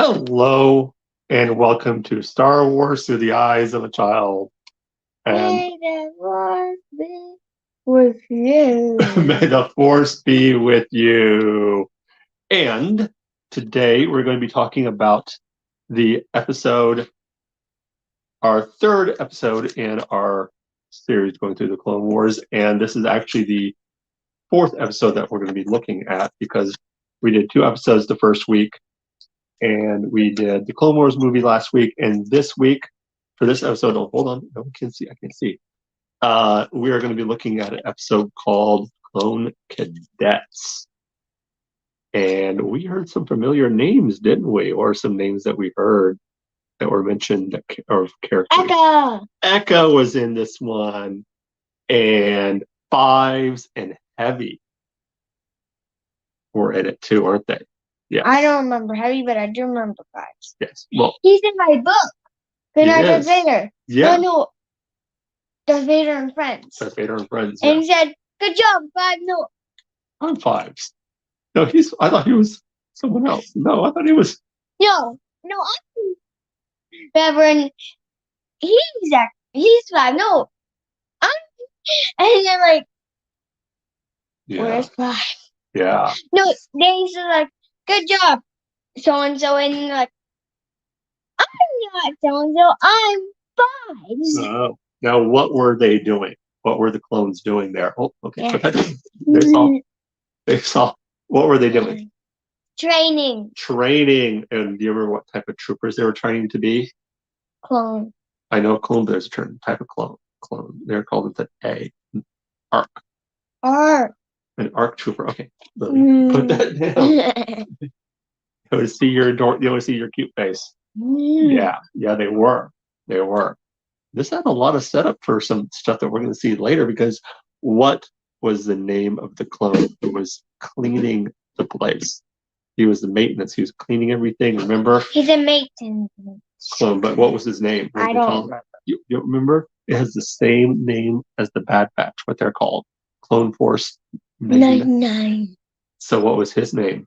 Hello and welcome to Star Wars Through the Eyes of a Child. And May the Lord be with may you. the Force be with you. And today we're going to be talking about the episode, our third episode in our series going through the Clone Wars. And this is actually the fourth episode that we're going to be looking at because we did two episodes the first week. And we did the Clone Wars movie last week. And this week, for this episode, oh, hold on. No, I can't see. We are going to be looking at an episode called Clone Cadets. And we heard some familiar names, didn't we? Or some names that we heard that were mentioned of characters. Echo. Echo was in this one. And Fives and Heavy were in it too, aren't they? Yeah. I don't remember Heavy, but I do remember Fives. Yes. Well, he's in my book. Good night, Darth Vader. Yeah. No, Darth Vader and Friends. Darth Vader and Friends. And he said, "Good job, Five." No, I'm Fives. No, I thought he was someone else. No, I thought he was. No, I'm Reverend. He's Five. No, and they're like, where's Five? Yeah. No, they said like, good job, so and so, and like, I'm not so and so. I'm Fives. Oh. Now, what were they doing? What were the clones doing there? Oh, okay. Yeah. They saw. What were they doing? Training. And do you remember what type of troopers they were training to be? Clone. I know clone. There's a type of clone. They're called an ARC. ARC. An ARC trooper. Okay. Let me put that down. You want to see your cute face. Yeah, they were. This had a lot of setup for some stuff that we're going to see later because what was the name of the clone who was cleaning the place? He was the maintenance. He was cleaning everything. Remember? He's a maintenance clone, but what was his name? I don't remember. You don't remember? It has the same name as the Bad Batch, what they're called. Clone Force 99. So what was his name?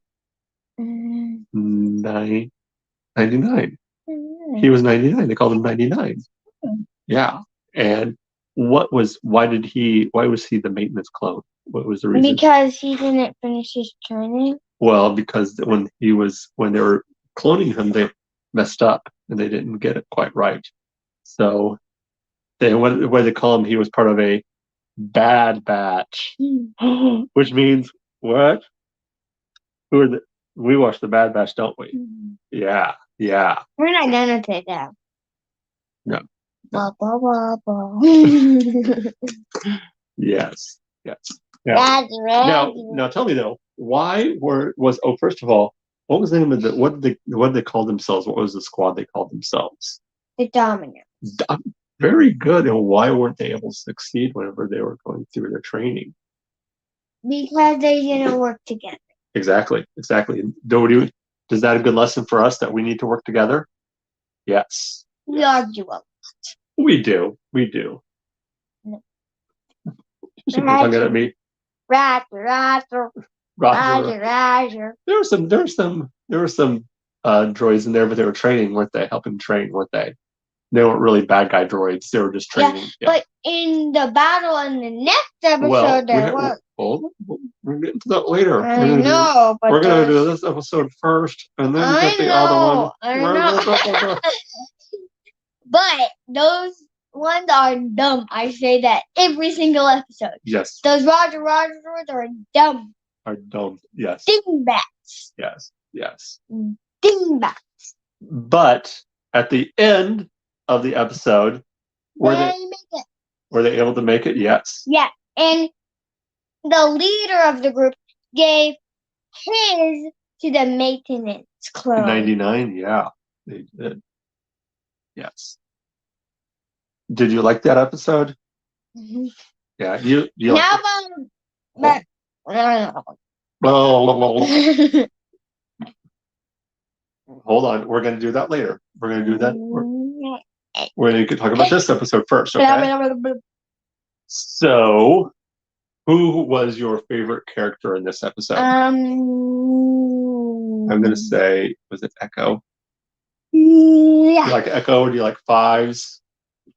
99. He was 99. They called him 99. Yeah. And why was he the maintenance clone? What was the reason? Because he didn't finish his training. Well, because when they were cloning him, they messed up and they didn't get it quite right. So what they call him, he was part of a Bad Batch, which means what? We watch the Bad Batch, don't we? Yeah. We're not done with it though. No. Blah, blah, blah, blah. Yes. Now tell me though, first of all, what was the name of what did they call themselves? What was the squad they called themselves? The Dominant. Very good. And why weren't they able to succeed whenever they were going through their training? Because they didn't work together. Exactly. Is that a good lesson for us that we need to work together? Yes. We argue a lot. We do. No. You're talking at me. Roger. There were some droids in there, but they were training, weren't they? Helping train, weren't they? They weren't really bad guy droids. They were just training. Yeah. But in the battle in the next episode, we're getting to that later. We're going to do this episode first, and then get the other one. I know. But those ones are dumb. I say that every single episode. Yes. Those Roger droids are dumb. Yes. Dingbats. Yes. Dingbats. But at the end of the episode, were they able to make it? Yes. Yeah. And the leader of the group gave his to the maintenance clone. 99, yeah. They did. Yes. Did you like that episode? Mm-hmm. Yeah. You Hold on. We're going to do that later. We're going to do that. We're going to talk about this episode first, okay? So, who was your favorite character in this episode? I'm going to say, was it Echo? Yeah. You like Echo? Or do you like Fives?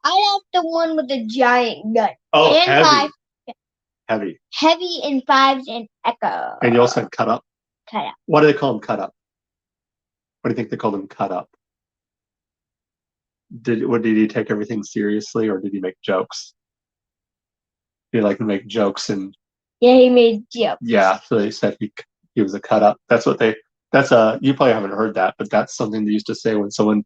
I like the one with the giant gun. Oh, and Heavy. five. Heavy. Heavy and Fives and Echo. And you also had Cut Up. Cut Up. What do they call him? Cut Up. What do you think they called him? Cut Up. Did he take everything seriously, or did he make jokes? He like to make jokes and Yeah, he made jokes. yeah. So they said he was a cut up. That's what they. That's you probably haven't heard that, but that's something they used to say when someone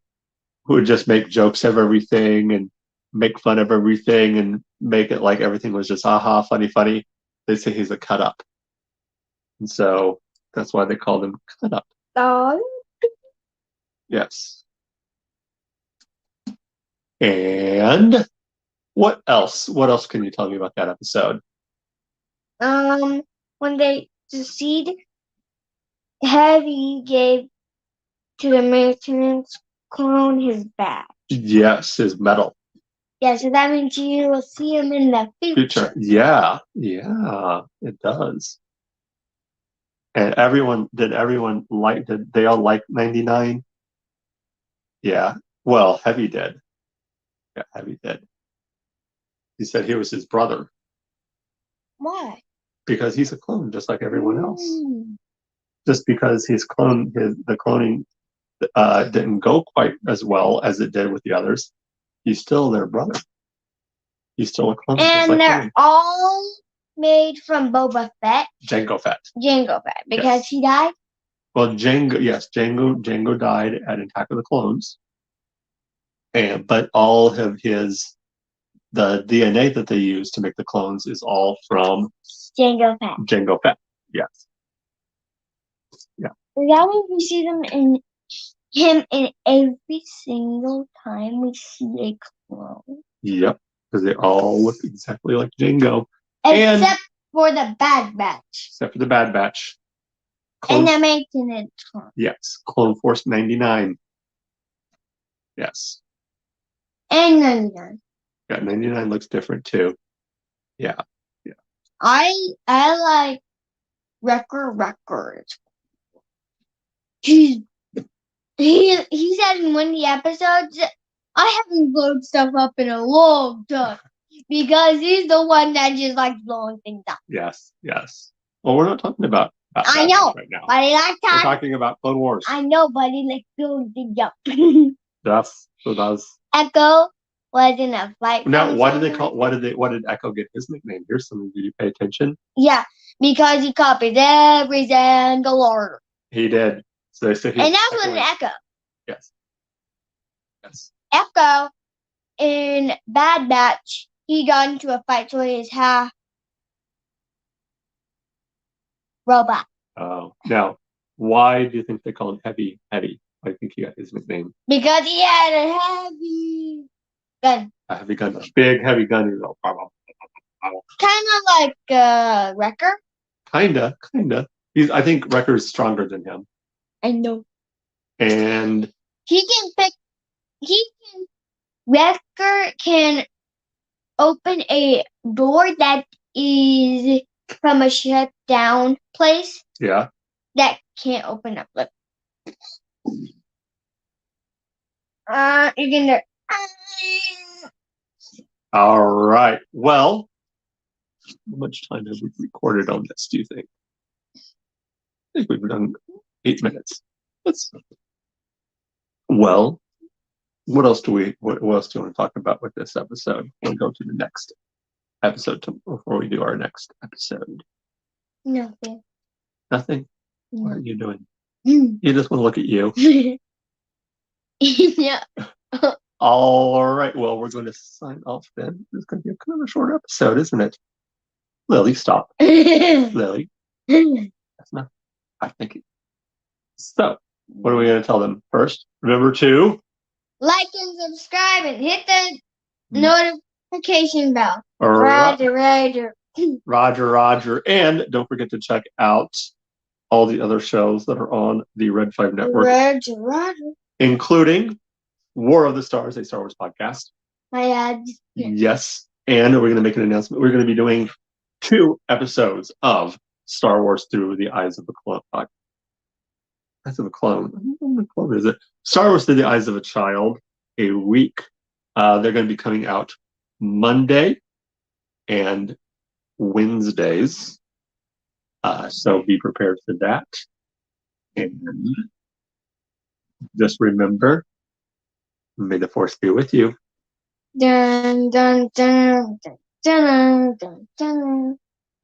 who would just make jokes of everything and make fun of everything and make it like everything was just aha funny. They say he's a cut up, and so that's why they called him Cut Up. Oh. Yes. And what else? What else can you tell me about that episode? When they succeed, Heavy gave to the maintenance clone his badge. Yes, his medal. Yeah, so that means you will see him in the future. Yeah, it does. And did they all like 99? Yeah. Well, Heavy did. Yeah, Heavy did. He said he was his brother Why? because he's a clone just like everyone else. Mm. Just because the cloning didn't go quite as well as it did with the others, he's still their brother. He's still a clone. And like they're him. all made from Boba Fett. Jango Fett. Jango Fett, because Yes. he died. Well, Jango died at Attack of the Clones, but all of the DNA that they use to make the clones is all from Jango Fett. Jango Fett. Yes. Yeah. That way we see him in every single time we see a clone. Yep. Because they all look exactly like Jango. Except for the Bad Batch. Except for the Bad Batch. And the maintenance clone. Yes. Clone Force 99. Yes. And 99. Yeah, 99 looks different too. Yeah. I like Wrecker. He said in one of the episodes, I haven't blown stuff up in a long time. Because he's the one that just likes blowing things up. Yes. Well, we're not talking about I know, right now. but he likes We're talking about Clone Wars. I know, but he likes blowing things up. Yes. So that's Echo was in a fight. now. What did Echo get his nickname? Here's something. Did you pay attention? Yeah, because he copies every single order. He did. So they said And that's when Echo. Yes. Echo in Bad Batch, he got into a fight, so he's half robot. Oh, now, why do you think they call him Heavy? Why do you think he got his nickname? Because he had a heavy gun. A heavy gun, a big heavy gun. Kind of like Wrecker. Kinda. I think Wrecker's stronger than him. I know. And Wrecker can open a door that is from a shut down place. Yeah. That can't open up. Look. You can do. All right. Well, how much time have we recorded on this, do you think? I think we've done 8 minutes. Well, what else do you want to talk about with this episode? We'll go to the next episode before we do our next episode. Nothing. Nothing? What are you doing? You just want to look at you. Yeah. All right. Well, we're going to sign off then. It's going to be kind of a short episode, isn't it? Lily, stop. Lily. That's not. I think it. So, what are we going to tell them first? Remember to like and subscribe and hit the notification bell. Roger. Roger. And don't forget to check out all the other shows that are on the Red 5 Network. Roger. Including War of the Stars, a Star Wars podcast. Yes. And we're going to make an announcement. We're going to be doing 2 episodes of Star Wars Through the Eyes of a Clone. Eyes of a Clone. What is it? Star Wars Through the Eyes of a Child, a week. They're going to be coming out Monday and Wednesdays. So be prepared for that. And just remember, may the force be with you. Dun dun dun dun dun dun dun.